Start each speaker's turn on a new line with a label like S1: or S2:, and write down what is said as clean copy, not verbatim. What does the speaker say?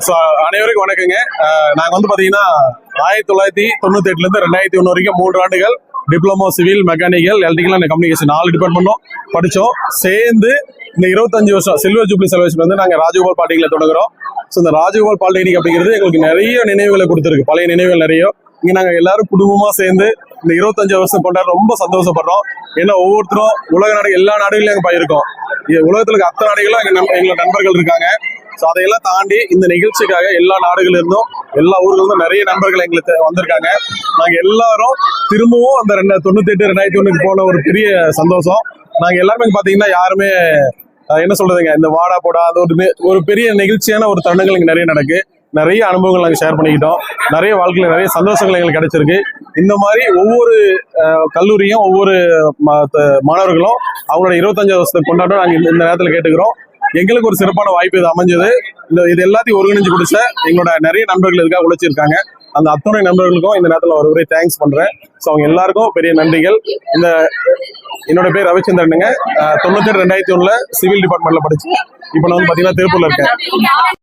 S1: So அனைவருக்கும் வணக்கங்க. நாங்கள் வந்து பார்த்தீங்கன்னா 1998லேருந்து 2001 வரைக்கும் 3 ஆண்டுகள் diploma civil mechanical electrical and communication 4 டிபார்ட்மெண்ட்டும் படித்தோம். சேர்ந்து இந்த 25 வருஷம் சில்வர் ஜூப்ளி செலிப்ரேஷன் வந்து நாங்கள் ராஜகோபால் பாலிடெக்னிக்ல தொடங்குறோம். ஸோ இந்த ராஜகோபால் பாலிடெக்னிக் அப்படிங்கிறது எங்களுக்கு நிறைய நினைவுகளை கொடுத்துருக்கு, பழைய நினைவுகள் நிறைய. இங்கே நாங்கள் எல்லாரும் குடும்பமாக சேர்ந்து இந்த 25 வருஷம் கொண்டாட ரொம்ப சந்தோஷப்படுறோம். ஏன்னா ஒவ்வொருத்தரும் உலக நாடு எல்லா நாடுகளையும் நாங்கள் போயிருக்கோம். உலகத்தில் இருக்க அத்தனை நாடுகளும் எங்களோட நண்பர்கள் இருக்காங்க. ஸோ அதையெல்லாம் தாண்டி இந்த நிகழ்ச்சிக்காக எல்லா நாடுகள் இருந்தும் எல்லா ஊர்கள் இருந்தும் நிறைய நண்பர்கள் எங்களுக்கு வந்திருக்காங்க. நாங்கள் எல்லாரும் திரும்பவும் அந்த 98-2001 போன ஒரு பெரிய சந்தோஷம். நாங்கள் எல்லாருமே பார்த்தீங்கன்னா யாருமே என்ன சொல்றதுங்க, இந்த வாடா போடா அது ஒரு பெரிய நிகழ்ச்சியான ஒரு தருணங்கள் இங்கே நிறைய நடக்கு. நிறைய அனுபவங்கள் நாங்கள் ஷேர் பண்ணிக்கிட்டோம். நிறைய வாழ்க்கையில் நிறைய சந்தோஷங்கள் எங்களுக்கு கிடைச்சிருக்கு. இந்த மாதிரி ஒவ்வொரு கல்லூரியும் ஒவ்வொரு மாணவர்களும் அவங்களோட 25 வருஷத்தை கொண்டாட்டம் நாங்கள் இந்த நேரத்தில் கேட்டுக்கிறோம். எங்களுக்கு ஒரு சிறப்பான வாய்ப்பு இது அமைஞ்சது. இது எல்லாத்தையும் ஒருங்கிணைஞ்சு கொடுத்த எங்களோட நிறைய நண்பர்கள் இதுக்காக உழைச்சிருக்காங்க. அந்த அத்தனை நண்பர்களுக்கும் இந்த நேரத்தில் ஒரு தேங்க்ஸ் பண்றேன். ஸோ அவங்க எல்லாருக்கும் பெரிய நன்றிகள். என்னோட பேர் ரவிச்சந்திரனுங்க. 98-2001 சிவில் டிபார்ட்மெண்ட்ல படிச்சு இப்போ நான் வந்து பார்த்தீங்கன்னா திருப்பூர்ல இருக்கேன்.